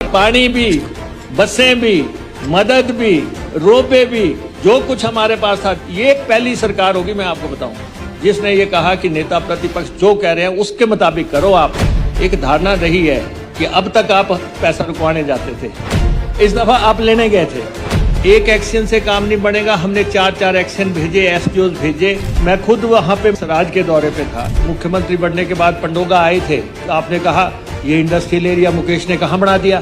पानी भी, बसें भी, मदद भी, रोपे भी, जो कुछ हमारे पास था, ये पहली सरकार होगी मैं आपको बताऊं जिसने ये कहा कि नेता प्रतिपक्ष जो कह रहे हैं उसके मुताबिक करो। आप एक धारणा रही है कि अब तक आप पैसा रुकवाने जाते थे, इस दफा आप लेने गए थे। एक एक्शन से काम नहीं बनेगा, हमने 4 एक्शन भेजे, एसडीओ भेजे। मैं खुद वहां पे सराज के दौरे पे था। मुख्यमंत्री बनने के बाद पंडोगा आए थे, तो आपने कहा ये इंडस्ट्रियल एरिया मुकेश ने कहाँ बना दिया,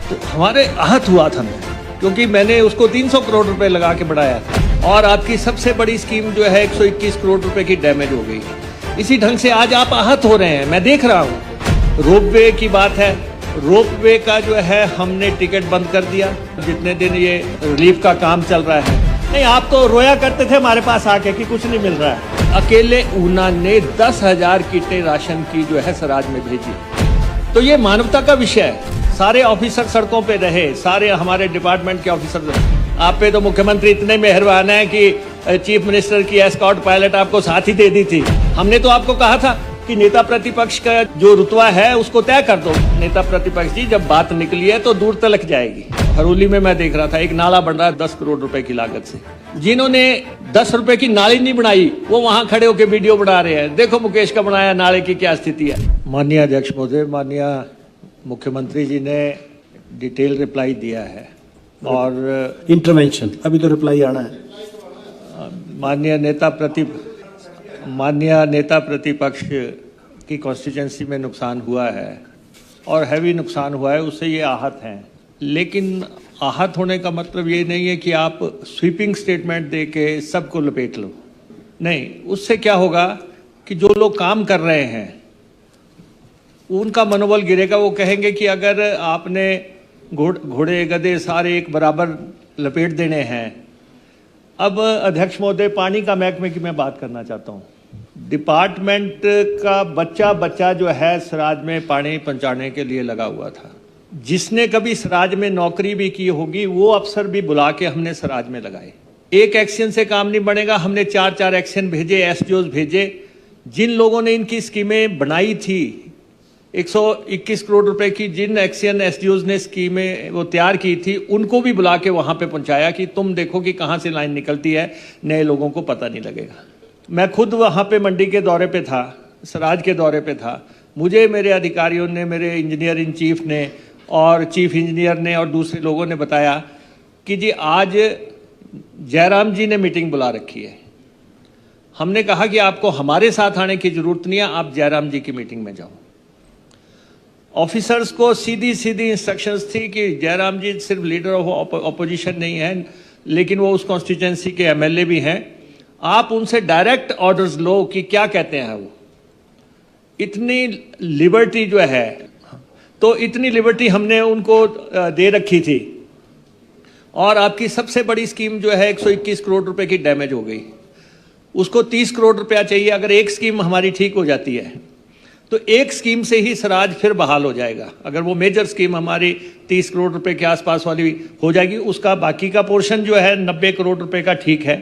तो हमारे आहत हुआ था मैं, क्योंकि मैंने उसको 300 करोड़ रुपए लगा के बढ़ाया था। और आपकी सबसे बड़ी स्कीम जो है 121 करोड़ रुपए की डैमेज हो गई। इसी ढंग से आज आप आहत हो रहे हैं, मैं देख रहा हूँ। रोपवे की बात है, रोपवे का जो है हमने टिकट बंद कर दिया जितने दिन ये रिलीफ का काम चल रहा है। नहीं, आप तो रोया करते थे हमारे पास आके कि कुछ नहीं मिल रहा है। अकेले ऊना ने 10,000 किटें राशन की जो है सराज में भेजी। तो ये मानवता का विषय है। सारे ऑफिसर सड़कों पे रहे, सारे हमारे डिपार्टमेंट के ऑफिसर रहे। आप पे तो मुख्यमंत्री इतने मेहरबान हैं कि चीफ मिनिस्टर की एस्कॉर्ट पायलट आपको साथ ही दे दी थी। हमने तो आपको कहा था कि नेता प्रतिपक्ष का जो रुतबा है उसको तय कर दो। नेता प्रतिपक्ष जी, जब बात निकली है तो दूर तलक जाएगी। हरोली में मैं देख रहा था, एक नाला बन रहा है 10 करोड़ रुपए की लागत से। जिन्होंने 10 रुपए की नाली नहीं बनाई वो वहां खड़े होकर वीडियो बना रहे हैं, देखो मुकेश का बनाया नाले की क्या स्थिति है। माननीय अध्यक्ष महोदय, माननीय मुख्यमंत्री जी ने डिटेल रिप्लाई दिया है और इंटरवेंशन अभी तो रिप्लाई आना है। माननीय नेता प्रतिपक्ष की कॉन्स्टिट्यूंसी में नुकसान हुआ है और हैवी नुकसान हुआ है, उससे ये आहत हैं। लेकिन आहत होने का मतलब ये नहीं है कि आप स्वीपिंग स्टेटमेंट दे के सबको लपेट लो। नहीं, उससे क्या होगा कि जो लोग काम कर रहे हैं उनका मनोबल गिरेगा। वो कहेंगे कि अगर आपने घोड़े गधे सारे एक बराबर लपेट देने हैं। अब अध्यक्ष महोदय, पानी का महकमे की मैं बात करना चाहता हूँ। डिपार्टमेंट का बच्चा जो है सराज में पानी पहुंचाने के लिए लगा हुआ था। जिसने कभी सराज में नौकरी भी की होगी वो अफसर भी बुला के हमने सराज में लगाए। एक एक्शन से काम नहीं बनेगा, हमने 4 एक्शन भेजे, एसडीओ भेजे। जिन लोगों ने इनकी स्कीमें बनाई थी, 121 करोड़ रुपए की जिन एक्शन एसडीओज ने स्कीमें वो तैयार की थी, उनको भी बुला के वहां पे पहुंचाया कि तुम देखो कि कहां से लाइन निकलती है, नए लोगों को पता नहीं लगेगा। मैं खुद वहां पे मंडी के दौरे पे था, सराज के दौरे पे था। मुझे मेरे अधिकारियों ने, मेरे इंजीनियर इन चीफ ने और चीफ इंजीनियर ने और दूसरे लोगों ने बताया कि जी आज जयराम जी ने मीटिंग बुला रखी है। हमने कहा कि आपको हमारे साथ आने की जरूरत नहीं है, आप जयराम जी की मीटिंग में जाओ। ऑफिसर्स को सीधी इंस्ट्रक्शंस थी कि जयराम जी सिर्फ लीडर ऑफ ऑपोजिशन नहीं है, लेकिन वो उस कॉन्स्टिट्यूंसी के एमएलए भी हैं। आप उनसे डायरेक्ट ऑर्डर्स लो कि क्या कहते हैं वो। इतनी लिबर्टी जो है, तो इतनी लिबर्टी हमने उनको दे रखी थी। और आपकी सबसे बड़ी स्कीम जो है 121 करोड़ रुपए की डैमेज हो गई, उसको 30 करोड़ रुपया चाहिए। अगर एक स्कीम हमारी ठीक हो जाती है तो एक स्कीम से ही सराज फिर बहाल हो जाएगा। अगर वो मेजर स्कीम हमारी 30 करोड़ रुपए के आसपास वाली हो जाएगी, उसका बाकी का पोर्शन जो है 90 करोड़ रुपए का ठीक है,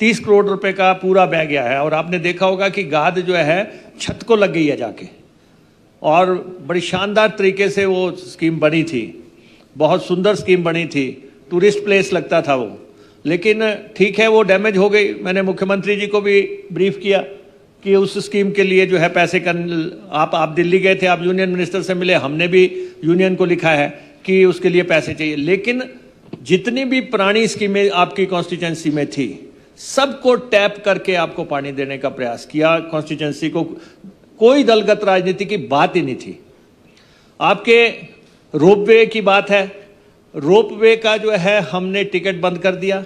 30 करोड़ रुपए का पूरा बह गया है। और आपने देखा होगा कि गाद जो है छत को लग गई है जाके, और बड़ी शानदार तरीके से वो स्कीम बनी थी, बहुत सुंदर स्कीम बनी थी, टूरिस्ट प्लेस लगता था वो। लेकिन ठीक है, वो डैमेज हो गई। मैंने मुख्यमंत्री जी को भी ब्रीफ किया कि उस स्कीम के लिए जो है पैसे आप दिल्ली गए थे, आप यूनियन मिनिस्टर से मिले, हमने भी यूनियन को लिखा है कि उसके लिए पैसे चाहिए। लेकिन जितनी भी पुरानी स्कीमें आपकी कॉन्स्टिट्यूंसी में थी, सबको टैप करके आपको पानी देने का प्रयास किया। कॉन्स्टिट्यूंसी को कोई दलगत राजनीति की बात ही नहीं थी। आपके रोपवे की बात है, रोपवे का जो है हमने टिकट बंद कर दिया।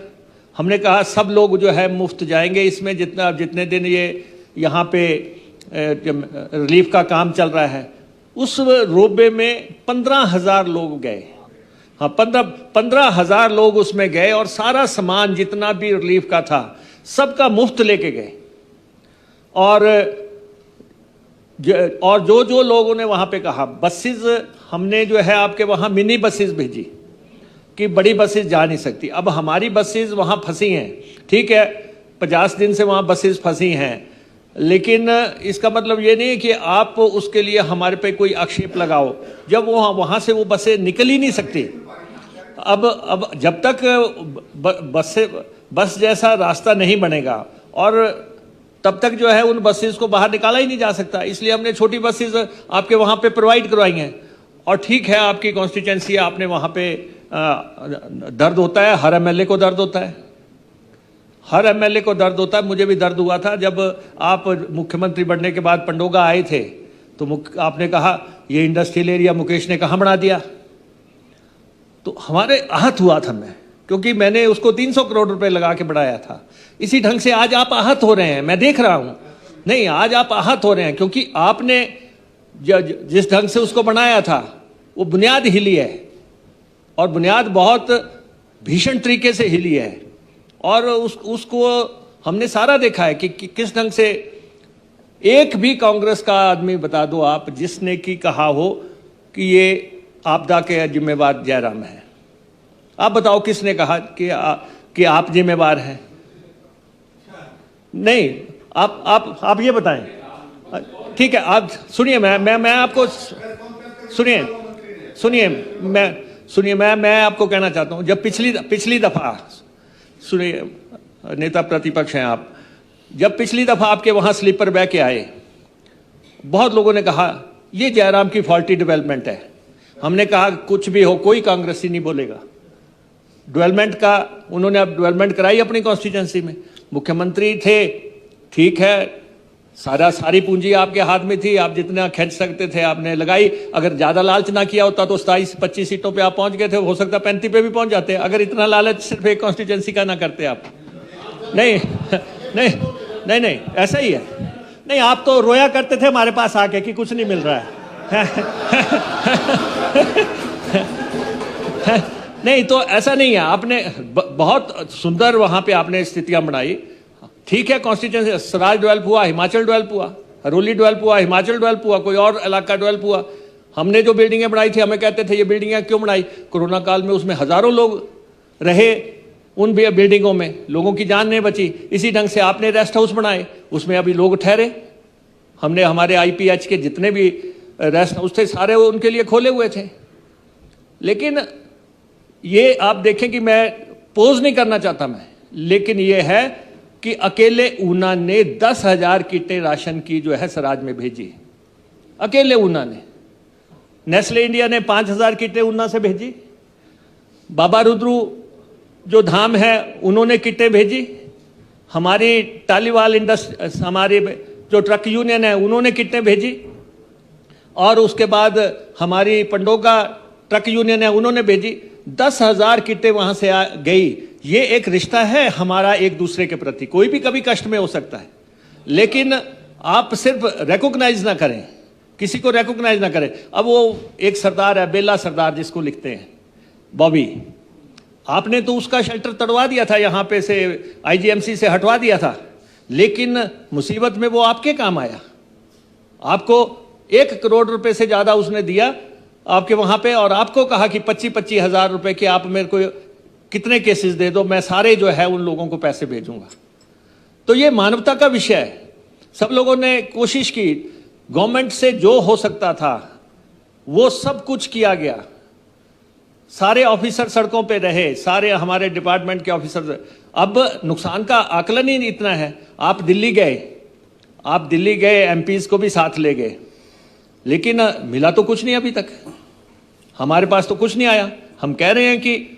हमने कहा सब लोग जो है मुफ्त जाएंगे इसमें, जितने दिन ये यहाँ पे रिलीफ का काम चल रहा है। उस रोपवे में 15,000 लोग गए। हाँ, 15,000 लोग उसमें गए और सारा सामान जितना भी रिलीफ का था सबका मुफ्त लेके गए। और जो लोगों ने वहाँ पे कहा, बसेस हमने जो है आपके वहाँ मिनी बसेस भेजी कि बड़ी बसेस जा नहीं सकती। अब हमारी बसेस वहाँ फंसी हैं, ठीक है, 50 दिन से वहाँ बसेस फंसी हैं। लेकिन इसका मतलब ये नहीं कि आप उसके लिए हमारे पे कोई आक्षेप लगाओ, जब वो वहाँ से वो बसें निकल ही नहीं सकती। अब जब तक बस जैसा रास्ता नहीं बनेगा और तब तक जो है उन बसेस को बाहर निकाला ही नहीं जा सकता, इसलिए हमने छोटी बसेस आपके वहाँ पे प्रोवाइड करवाई हैं। और ठीक है, आपकी कॉन्स्टिट्यूंसी, आपने वहाँ पे दर्द होता है, हर एमएलए को दर्द होता है, हर एमएलए को दर्द होता है। मुझे भी दर्द हुआ था जब आप मुख्यमंत्री बनने के बाद पंडोगा आए थे, तो आपने कहा ये इंडस्ट्रियल एरिया मुकेश ने कहाँ बना दिया, तो हमारे आहत हुआ था मैं, क्योंकि मैंने उसको 300 करोड़ रुपए लगा के बढ़ाया था। इसी ढंग से आज आप आहत हो रहे हैं, मैं देख रहा हूं। नहीं, आज आप आहत हो रहे हैं क्योंकि आपने जिस ढंग से उसको बनाया था वो बुनियाद हिली है, और बुनियाद बहुत भीषण तरीके से हिली है। और उसको हमने सारा देखा है कि किस ढंग से, एक भी कांग्रेस का आदमी बता दो आप जिसने की कहा हो कि ये आपदा के जिम्मेवार जयराम है। आप बताओ किसने कहा कि आप जिम्मेवार हैं? नहीं, आप ये बताएं। ठीक है, आप सुनिए, मैं आपको सुनिए, मैं आपको कहना चाहता हूं, जब पिछली दफा, सुनिए, नेता प्रतिपक्ष हैं आप, जब पिछली दफा आपके वहां स्लीपर बह के आए, बहुत लोगों ने कहा ये जयराम की फॉल्टी डेवलपमेंट है। हमने कहा कुछ भी हो, कोई कांग्रेसी नहीं बोलेगा। डेवलपमेंट का उन्होंने अब डेवलपमेंट कराई अपनी कॉन्स्टिट्यूंसी में, मुख्यमंत्री थे, ठीक है, सारी पूंजी आपके हाथ में थी, आप जितना खींच सकते थे आपने लगाई। अगर ज्यादा लालच ना किया होता तो 27-25 सीटों पे आप पहुंच गए थे, हो सकता 35 पे भी पहुंच जाते, अगर इतना लालच सिर्फ एक कॉन्स्टिट्यूंसी का ना करते आप। नहीं नहीं नहीं नहीं, ऐसा ही है। नहीं, आप तो रोया करते थे हमारे पास आके कि कुछ नहीं मिल रहा है। नहीं, तो ऐसा नहीं है, आपने बहुत सुंदर वहां पे आपने स्थितियां बनाई। ठीक है, कॉन्स्टिट्यूंसी सराज डेवलप हुआ, हिमाचल डेवलप हुआ, हरोली डेवलप हुआ, हिमाचल डेवलप हुआ, कोई और इलाका डेवलप हुआ। हमने जो बिल्डिंगें बनाई थी, हमें कहते थे ये बिल्डिंगें क्यों बनाई, कोरोना काल में उसमें हजारों लोग रहे, उन बिल्डिंगों में लोगों की जान नहीं बची। इसी ढंग से आपने रेस्ट हाउस बनाए, उसमें अभी लोग ठहरे। हमने हमारे IPH के जितने भी रेस्ट हाउस थे सारे उनके लिए खोले हुए थे। लेकिन ये आप देखें कि मैं पोज नहीं करना चाहता मैं, लेकिन ये है कि अकेले ऊना ने 10,000 किटें राशन की जो है सराज में भेजी, अकेले ऊना ने। नेस्ले इंडिया ने 5,000 किटें ऊना से भेजी, बाबा रुद्रू जो धाम है उन्होंने किटें भेजी, हमारी टालीवाल इंडस्ट्री, हमारी जो ट्रक यूनियन है उन्होंने किटें भेजी, और उसके बाद हमारी पंडोगा ट्रक यूनियन है उन्होंने भेजी। 10,000 किटें वहां से गई। ये एक रिश्ता है हमारा एक दूसरे के प्रति, कोई भी कभी कष्ट में हो सकता है, लेकिन आप सिर्फ रिकॉग्नाइज ना करें, किसी को रिकॉग्नाइज ना करें। अब वो एक सरदार है, बेला सरदार जिसको लिखते हैं, बॉबी, आपने तो उसका शेल्टर तड़वा दिया था, यहां पे से IGMC से हटवा दिया था, लेकिन मुसीबत में वो आपके काम आया। आपको 1 करोड़ रुपए से ज्यादा उसने दिया आपके वहां पे, और आपको कहा कि 25-25 हजार रुपए के आप मेरे को कितने केसेस दे दो, मैं सारे जो है उन लोगों को पैसे भेजूंगा। तो ये मानवता का विषय है। सब लोगों ने कोशिश की, गवर्नमेंट से जो हो सकता था वो सब कुछ किया गया, सारे ऑफिसर सड़कों पे रहे, सारे हमारे डिपार्टमेंट के ऑफिसर। अब नुकसान का आकलन ही इतना है, आप दिल्ली गए, MPs को भी साथ ले गए, लेकिन मिला तो कुछ नहीं अभी तक, हमारे पास तो कुछ नहीं आया। हम कह रहे हैं कि,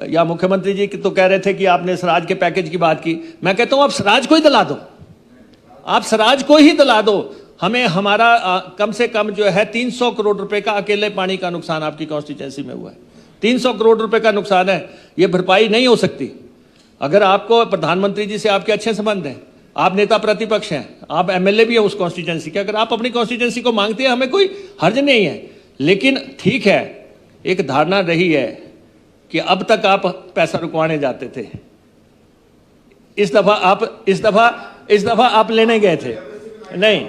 या मुख्यमंत्री जी तो कह रहे थे कि आपने स्वराज के पैकेज की बात की, मैं कहता हूं आप स्वराज को ही दिला दो, आप स्वराज को ही दिला दो। हमें हमारा कम से कम जो है 300 करोड़ रुपए का अकेले पानी का नुकसान आपकी कॉन्स्टिट्यूंसी में हुआ है, 300 करोड़ रुपए का नुकसान है, ये भरपाई नहीं हो सकती। अगर आपको प्रधानमंत्री जी से आपके अच्छे संबंध हैं, आप नेता प्रतिपक्ष हैं, आप MLA भी हैं उस कॉन्स्टिट्यूंसी के, अगर आप अपनी कॉन्स्टिट्यूंसी को मांगते हैं, हमें कोई हर्ज नहीं है। लेकिन ठीक है, एक धारणा रही है कि अब तक आप पैसा रुकवाने जाते थे, इस दफा आप लेने गए थे। नहीं,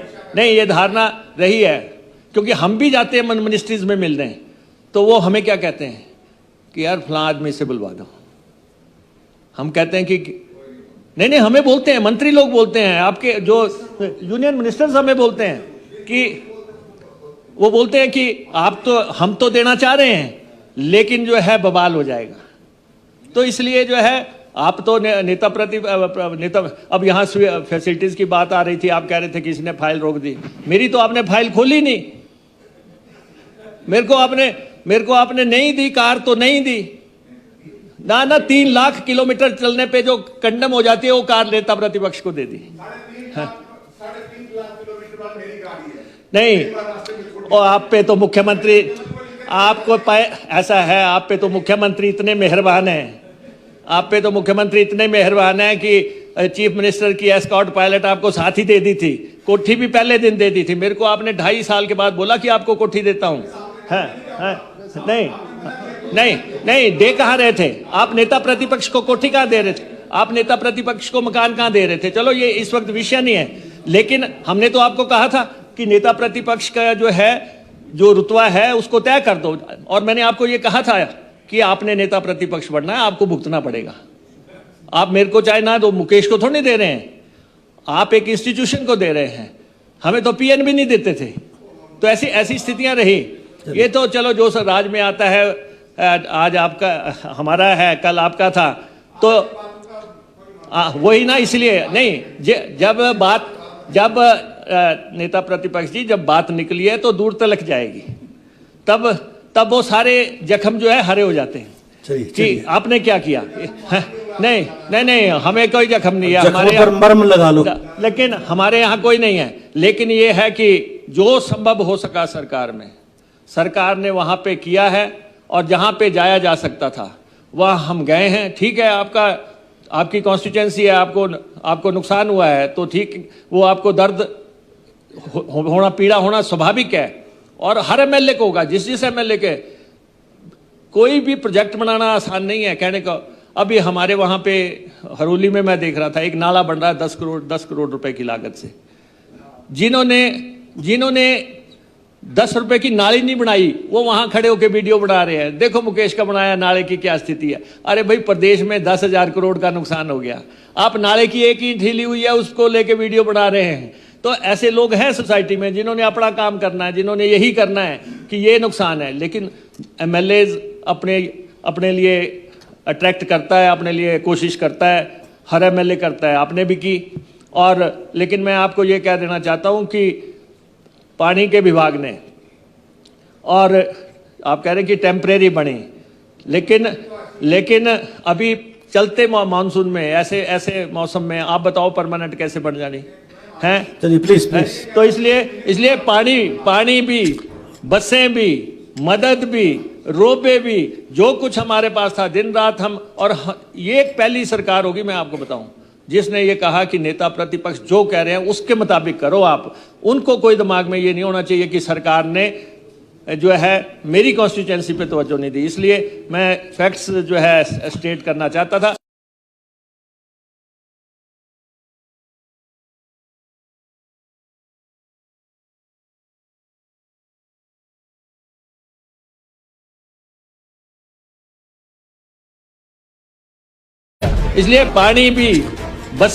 ये धारणा रही है, क्योंकि हम भी जाते हैं मिनिस्ट्रीज में मिलने, तो वो हमें क्या कहते हैं कि यार फलां आदमी से बुलवा दो। हम कहते हैं कि नहीं, हमें बोलते हैं, मंत्री लोग बोलते हैं, आपके जो यूनियन मिनिस्टर्स हमें बोलते हैं कि वो बोलते हैं कि हम तो देना चाह रहे हैं लेकिन जो है बवाल हो जाएगा। तो इसलिए जो है आप तो नेता अब यहाँ फैसिलिटीज की बात आ रही थी, आप कह रहे थे कि इसने फाइल रोक दी। मेरी तो आपने फाइल खोली नहीं, मेरे को आपने नहीं दी कार, तो नहीं दी ना 3 लाख किलोमीटर चलने पे जो कंडम हो जाती है वो कार नेता प्रतिपक्ष को दे दी। नहीं, और आप पे तो मुख्यमंत्री, ऐसा है, आप पे तो मुख्यमंत्री इतने मेहरबान हैं, आप पे तो मुख्यमंत्री इतने मेहरबान हैं कि चीफ मिनिस्टर की एस्कॉर्ट पायलट आपको साथ ही दे दी थी, कोठी भी पहले दिन दे दी थी। मेरे को आपने 2.5 साल के बाद बोला कि आपको कोठी देता हूं। नहीं, दे कहाँ रहे थे आप? नेता प्रतिपक्ष को कोठी कहाँ दे रहे थे आप? नेता प्रतिपक्ष को मकान कहाँ दे रहे थे? चलो ये इस वक्त विषय नहीं है, लेकिन हमने तो आपको कहा था कि नेता प्रतिपक्ष का जो रुतबा है उसको तय कर दो। और मैंने आपको ये कहा था कि आपने नेता प्रतिपक्ष बनना है, आपको भुगतना पड़ेगा। आप मेरे को चाहे ना दो, मुकेश को थोड़ी दे रहे हैं, आप एक इंस्टीट्यूशन को दे रहे हैं। हमें तो पीएन भी नहीं देते थे। तो ऐसी स्थितियां रही। ये तो चलो जो राज में आता है, आज आपका हमारा है, कल आपका था, तो वही ना। इसलिए नहीं, जब नेता प्रतिपक्ष जी जब बात निकली है तो दूर तलक जाएगी, तब वो सारे जख्म जो है हरे हो जाते हैं कि आपने क्या किया। नहीं, हमें कोई जख्म नहीं है, हमारे यहाँ मर्म लगा लो, लेकिन हमारे यहाँ कोई नहीं है। लेकिन ये है कि जो संभव हो सका सरकार ने वहां पे किया है, और जहां पे जाया जा सकता था वहां हम गए हैं। ठीक है, आपकी कॉन्स्टिट्यूएंसी है, आपको नुकसान हुआ है तो ठीक, वो आपको दर्द होना, पीड़ा होना स्वाभाविक है, और हर एमएलए को होगा। जिस एमएलए के कोई भी प्रोजेक्ट बनाना आसान नहीं है कहने का। अभी हमारे वहां पे हरोली में मैं देख रहा था, एक नाला बन रहा है 10 करोड़ रुपए की लागत से। जिन्होंने 10 रुपए की नाली नहीं बनाई, वो वहां खड़े होकर वीडियो बना रहे हैं, देखो मुकेश का बनाया नाले की क्या स्थिति है। अरे भाई, प्रदेश में 10,000 करोड़ का नुकसान हो गया, आप नाले की एक ईंट हिली हुई है उसको लेके वीडियो बना रहे हैं। तो ऐसे लोग हैं सोसाइटी में जिन्होंने अपना काम करना है, जिन्होंने यही करना है कि ये नुकसान है। लेकिन एमएलएज अपने लिए अट्रैक्ट करता है, अपने लिए कोशिश करता है, हर एमएलए करता है, आपने भी की। और लेकिन मैं आपको ये कह देना चाहता हूं कि पानी के विभाग ने, और आप कह रहे हैं कि टेम्परेरी बने, लेकिन अभी चलते मानसून में, ऐसे मौसम में आप बताओ परमानेंट कैसे बन जानी है? चलिए प्लीज। तो इसलिए पानी भी, बसें भी, मदद भी, रोपे भी, जो कुछ हमारे पास था दिन रात हम। और ये एक पहली सरकार होगी, मैं आपको बताऊं, जिसने ये कहा कि नेता प्रतिपक्ष जो कह रहे हैं उसके मुताबिक करो आप। उनको कोई दिमाग में ये नहीं होना चाहिए कि सरकार ने जो है मेरी कॉन्स्टिट्यूएंसी पे तवज्जो नहीं दी। इसलिए मैं फैक्ट्स जो है स्टेट करना चाहता था। इसलिए पानी भी, बस